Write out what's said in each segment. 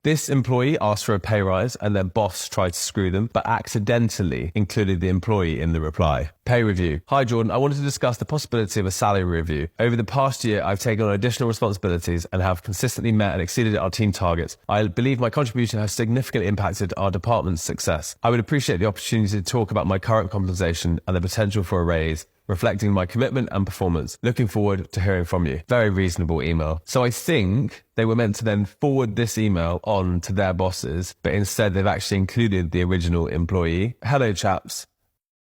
This employee asked for a pay rise and their boss tried to screw them, but accidentally included the employee in the reply. Pay review. Hi Jordan, I wanted to discuss the possibility of a salary review. Over the past year, I've taken on additional responsibilities and have consistently met and exceeded our team targets. I believe my contribution has significantly impacted our department's success. I would appreciate the opportunity to talk about my current compensation and the potential for a raise, reflecting my commitment and performance. Looking forward to hearing from you. Very reasonable email. So I think they were meant to then forward this email on to their bosses, but instead they've actually included the original employee. Hello chaps.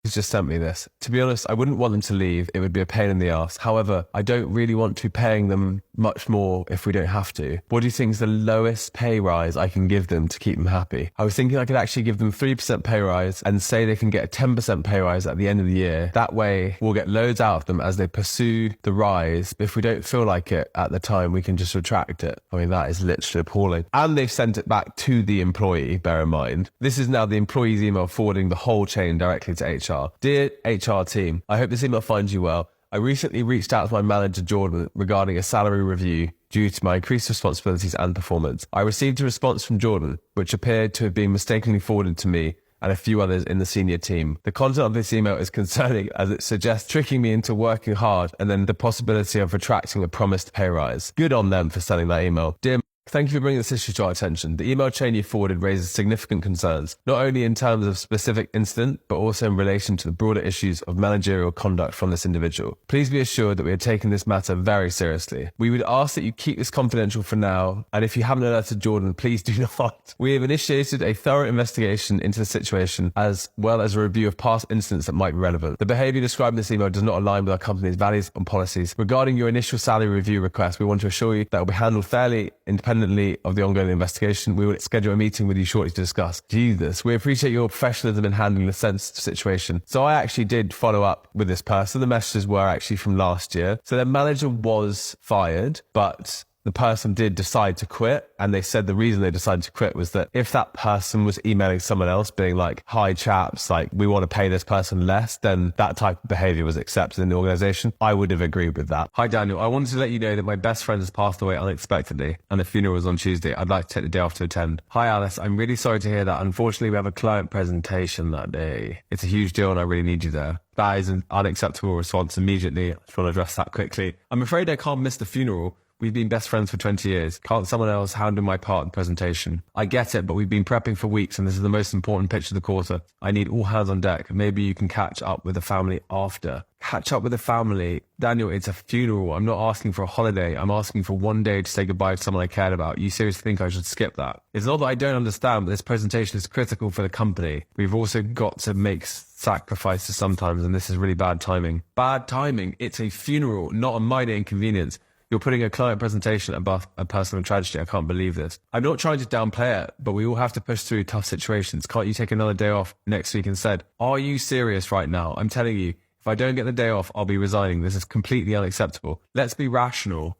He's just sent me this. To be honest, I wouldn't want them to leave. It would be a pain in the ass. However, I don't really want to be paying them much more if we don't have to. What do you think is the lowest pay rise I can give them to keep them happy? I was thinking I could actually give them 3% pay rise and say they can get a 10% pay rise at the end of the year. That way we'll get loads out of them as they pursue the rise. But if we don't feel like it at the time, we can just retract it. I mean, that is literally appalling. And they've sent it back to the employee, bear in mind. This is now the employee's email forwarding the whole chain directly to HR. Dear HR team, I hope this email finds you well. I recently reached out to my manager Jordan regarding a salary review due to my increased responsibilities and performance. I received a response from Jordan, which appeared to have been mistakenly forwarded to me and a few others in the senior team. The content of this email is concerning as it suggests tricking me into working hard and then the possibility of retracting a promised pay rise. Good on them for sending that email. Dear thank you for bringing this issue to our attention. The email chain you forwarded raises significant concerns, not only in terms of specific incident, but also in relation to the broader issues of managerial conduct from this individual. Please be assured that we are taking this matter very seriously. We would ask that you keep this confidential for now, and if you haven't alerted Jordan, please do not. We have initiated a thorough investigation into the situation, as well as a review of past incidents that might be relevant. The behavior described in this email does not align with our company's values and policies. Regarding your initial salary review request, we want to assure you that it will be handled fairly, independently of the ongoing investigation. We will schedule a meeting with you shortly to discuss. Jesus, we appreciate your professionalism in handling the sensitive situation. So I actually did follow up with this person. The messages were actually from last year. So their manager was fired, but the person did decide to quit, and they said the reason they decided to quit was that if that person was emailing someone else being like, hi chaps, like we want to pay this person less, then that type of behavior was accepted in the organization. I would have agreed with that. Hi Daniel, I wanted to let you know that my best friend has passed away unexpectedly and the funeral was on Tuesday. I'd like to take the day off to attend. Hi Alice, I'm really sorry to hear that. Unfortunately, we have a client presentation that day. It's a huge deal and I really need you there. That is an unacceptable response immediately. I just want to address that quickly. I'm afraid I can't miss the funeral. We've been best friends for 20 years. Can't someone else handle my part in the presentation? I get it, but we've been prepping for weeks and this is the most important pitch of the quarter. I need all hands on deck. Maybe you can catch up with the family after. Catch up with the family? Daniel, it's a funeral. I'm not asking for a holiday. I'm asking for one day to say goodbye to someone I cared about. You seriously think I should skip that? It's not that I don't understand, but this presentation is critical for the company. We've also got to make sacrifices sometimes, and this is really bad timing. Bad timing? It's a funeral, not a minor inconvenience. You're putting a client presentation above a personal tragedy. I can't believe this. I'm not trying to downplay it, but we all have to push through tough situations. Can't you take another day off next week instead? Are you serious right now? I'm telling you, if I don't get the day off, I'll be resigning. This is completely unacceptable. Let's be rational.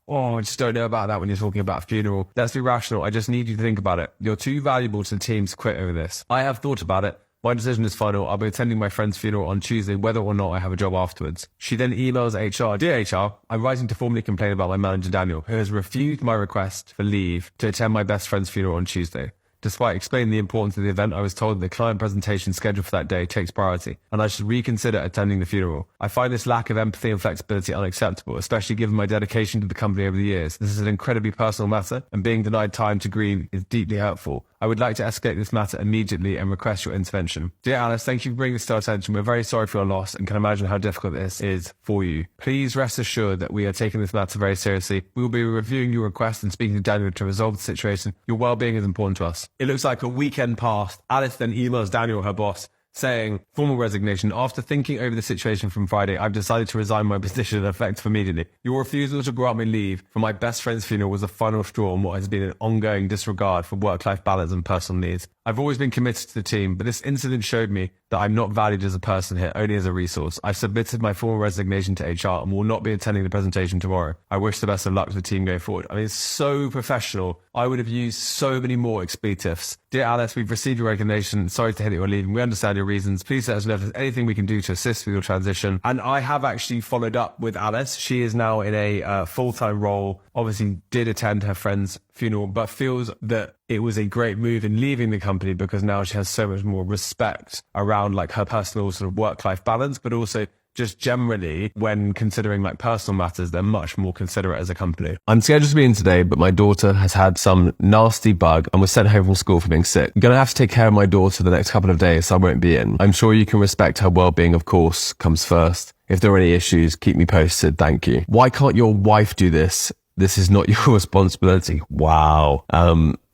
Oh, I just don't know about that when you're talking about a funeral. Let's be rational. I just need you to think about it. You're too valuable to the team to quit over this. I have thought about it. My decision is final. I'll be attending my friend's funeral on Tuesday, whether or not I have a job afterwards. She then emails HR. Dear HR, I'm writing to formally complain about my manager Daniel, who has refused my request for leave to attend my best friend's funeral on Tuesday. Despite explaining the importance of the event, I was told the client presentation scheduled for that day takes priority, and I should reconsider attending the funeral. I find this lack of empathy and flexibility unacceptable, especially given my dedication to the company over the years. This is an incredibly personal matter, and being denied time to grieve is deeply hurtful. I would like to escalate this matter immediately and request your intervention. Dear Alice, thank you for bringing this to our attention. We're very sorry for your loss and can imagine how difficult this is for you. Please rest assured that we are taking this matter very seriously. We will be reviewing your request and speaking to Daniel to resolve the situation. Your well-being is important to us. It looks like a weekend passed. Alice then emails Daniel, her boss, saying, formal resignation. After thinking over the situation from Friday, I've decided to resign my position effective immediately. Your refusal to grant me leave for my best friend's funeral was the final straw on what has been an ongoing disregard for work-life balance and personal needs. I've always been committed to the team, but this incident showed me that I'm not valued as a person here, only as a resource. I've submitted my formal resignation to HR and will not be attending the presentation tomorrow. I wish the best of luck to the team going forward. I mean, it's so professional. I would have used so many more expletives. Dear Alice, we've received your resignation. Sorry to hear that you're leaving. We understand your reasons. Please let us know if there's anything we can do to assist with your transition. And I have actually followed up with Alice. She is now in a full-time role. Obviously did attend her friend's funeral, but feels that it was a great move in leaving the company because now she has so much more respect around like her personal sort of work-life balance, but also just generally, when considering like personal matters, they're much more considerate as a company. I'm scheduled to be in today, but my daughter has had some nasty bug and was sent home from school for being sick. I'm going to have to take care of my daughter the next couple of days, so I won't be in. I'm sure you can respect her well-being, of course, comes first. If there are any issues, keep me posted. Thank you. Why can't your wife do this? This is not your responsibility. Wow.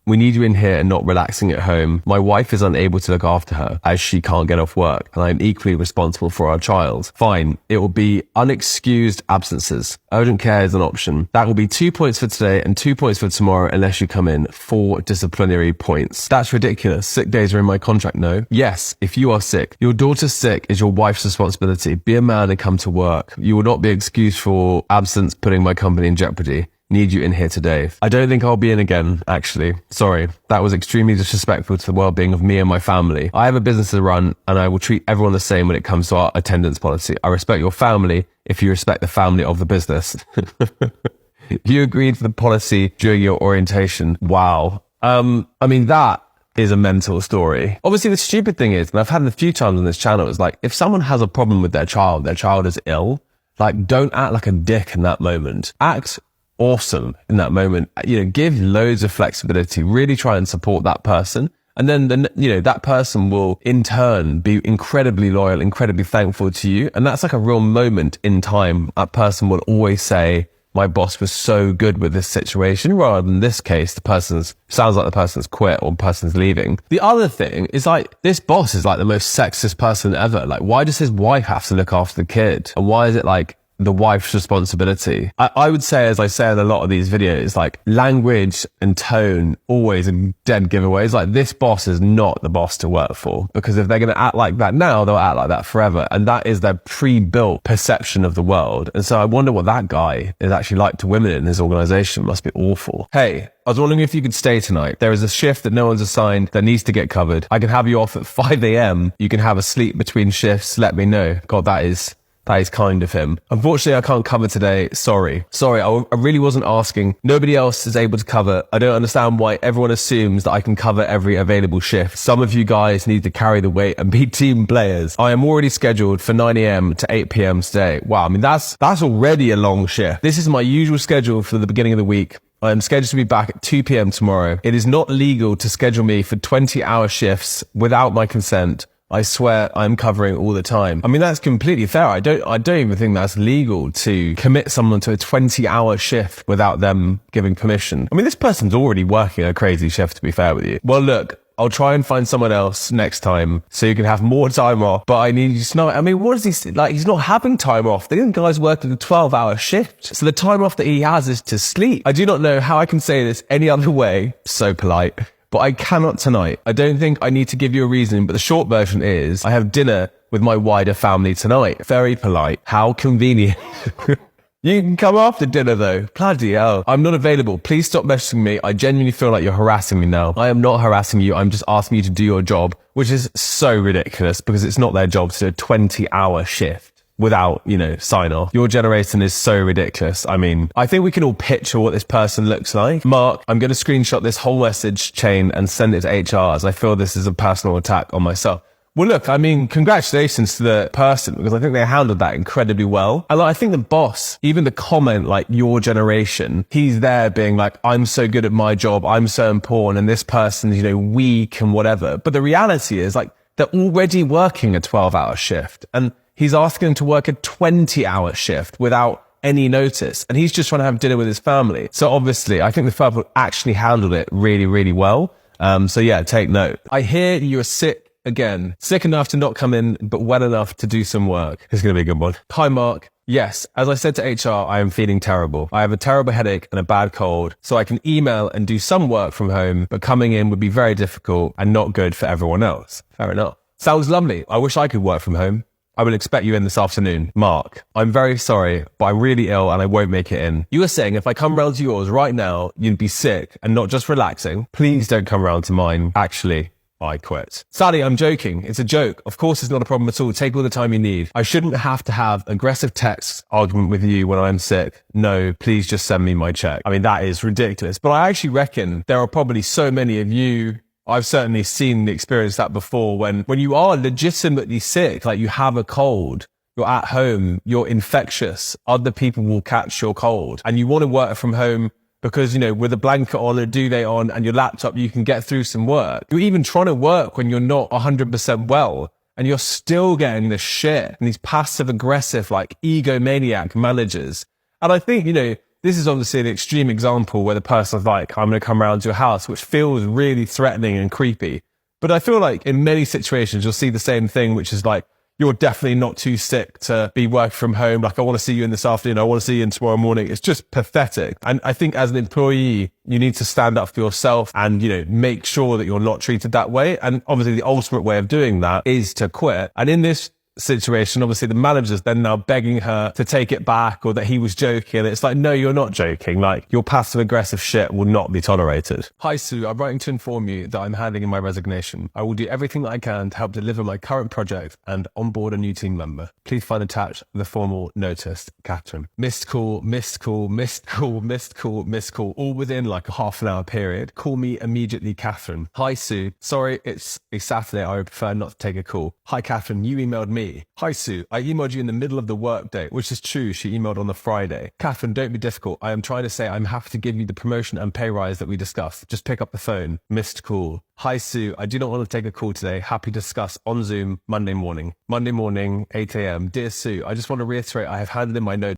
We need you in here and not relaxing at home. My wife is unable to look after her as she can't get off work, and I'm equally responsible for our child. Fine, it will be unexcused absences. Urgent care is an option. That will be 2 points for today and 2 points for tomorrow unless you come in. 4 disciplinary points. That's ridiculous. Sick days are in my contract, no? Yes, if you are sick. Your daughter's sick is your wife's responsibility. Be a man and come to work. You will not be excused for absence putting my company in jeopardy. Need you in here today. I don't think I'll be in again, actually. Sorry. That was extremely disrespectful to the well-being of me and my family. I have a business to run and I will treat everyone the same when it comes to our attendance policy. I respect your family if you respect the family of the business. You agreed for the policy during your orientation. Wow. I mean, that is a mental story. Obviously, the stupid thing is, and I've had it a few times on this channel, is like, if someone has a problem with their child is ill, like, don't act like a dick in that moment. Act awesome in that moment. Give loads of flexibility, really try and support that person. And then, that person will in turn be incredibly loyal, incredibly thankful to you. And that's like a real moment in time. That person will always say, my boss was so good with this situation, rather than this case, sounds like the person's quit or the person's leaving. The other thing is like, this boss is like the most sexist person ever. Like, why does his wife have to look after the kid? And why is it like the wife's responsibility? I would say, as I say in a lot of these videos, like, language and tone always a dead giveaways. Like, this boss is not the boss to work for, because if they're going to act like that now, they'll act like that forever. And that is their pre-built perception of the world. And so I wonder what that guy is actually like to women in his organization. Must be awful. Hey, I was wondering if you could stay tonight. There is a shift that no one's assigned that needs to get covered. I can have you off at 5 a.m. You can have a sleep between shifts. Let me know. God, that is kind of him. Unfortunately, I can't cover today. Sorry. I really wasn't asking. Nobody else is able to cover. I don't understand why everyone assumes that I can cover every available shift. Some of you guys need to carry the weight and be team players. I am already scheduled for 9 a.m. to 8 p.m. today. Wow. I mean, that's already a long shift. This is my usual schedule for the beginning of the week. I am scheduled to be back at 2 p.m. tomorrow. It is not legal to schedule me for 20-hour shifts without my consent. I swear I'm covering all the time. I mean, that's completely fair. I don't even think that's legal to commit someone to a 20-hour shift without them giving permission. I mean, this person's already working a crazy shift, to be fair with you. Well, look, I'll try and find someone else next time so you can have more time off, but I need you to know, I mean, what is he, like, he's not having time off. The guy's working a 12-hour shift. So the time off that he has is to sleep. I do not know how I can say this any other way. So polite. But I cannot tonight. I don't think I need to give you a reason, but the short version is I have dinner with my wider family tonight. Very polite. How convenient. You can come after dinner though. Bloody hell. I'm not available. Please stop messaging me. I genuinely feel like you're harassing me now. I am not harassing you. I'm just asking you to do your job, which is so ridiculous because it's not their job to do a 20-hour shift without, sign off. Your generation is so ridiculous. I mean, I think we can all picture what this person looks like. Mark, I'm going to screenshot this whole message chain and send it to HR, as I feel this is a personal attack on myself. Well, look, I mean, congratulations to the person, because I think they handled that incredibly well. And I think the boss, even the comment, like, your generation, he's there being like, I'm so good at my job, I'm so important, and this person's, weak and whatever. But the reality is, like, they're already working a 12-hour shift, and he's asking them to work a 20-hour shift without any notice. And he's just trying to have dinner with his family. So obviously, I think the firm actually handled it really, really well. So yeah, take note. I hear you're sick again. Sick enough to not come in, but well enough to do some work. It's going to be a good one. Hi, Mark. Yes, as I said to HR, I am feeling terrible. I have a terrible headache and a bad cold, so I can email and do some work from home, but coming in would be very difficult and not good for everyone else. Fair enough. Sounds lovely. I wish I could work from home. I will expect you in this afternoon. Mark, I'm very sorry, but I'm really ill and I won't make it in. You were saying if I come round to yours right now, you'd be sick and not just relaxing. Please don't come round to mine. Actually, I quit. Sally, I'm joking. It's a joke. Of course, it's not a problem at all. Take all the time you need. I shouldn't have to have aggressive text argument with you when I'm sick. No, please just send me my check. I mean, that is ridiculous. But I actually reckon there are probably so many of you, I've certainly seen, experienced that before, when you are legitimately sick, like you have a cold, you're at home, you're infectious, other people will catch your cold, and you want to work from home because, you know, with a blanket on, a duvet on, and your laptop, you can get through some work. You're even trying to work when you're not 100% well, and you're still getting this shit and these passive aggressive, like egomaniac managers. And I think, you know, this is obviously an extreme example where the person's like, I'm going to come around to your house, which feels really threatening and creepy. But I feel like in many situations, you'll see the same thing, which is like, you're definitely not too sick to be working from home. Like, I want to see you in this afternoon. I want to see you in tomorrow morning. It's just pathetic. And I think as an employee, you need to stand up for yourself and, you know, make sure that you're not treated that way. And obviously the ultimate way of doing that is to quit. And in this situation, obviously the manager's then now begging her to take it back or that he was joking. It's like, no, you're not joking. Like, your passive aggressive shit will not be tolerated. Hi Sue, I'm writing to inform you that I'm handing in my resignation. I will do everything that I can to help deliver my current project and onboard a new team member. Please find attached the formal notice, Catherine. Missed call, missed call, missed call, missed call, missed call, all within like a half an hour period. Call me immediately, Catherine. Hi Sue, sorry, it's a Saturday. I would prefer not to take a call. Hi Catherine, you emailed me. Hi Sue, I emailed you in the middle of the workday, which is true, she emailed on the Friday. Catherine, don't be difficult. I am trying to say I'm happy to give you the promotion and pay rise that we discussed. Just pick up the phone. Missed call. Hi Sue, I do not want to take a call today. Happy to discuss on Zoom Monday morning. Monday morning, 8 a.m. Dear Sue, I just want to reiterate I have handed in my notice.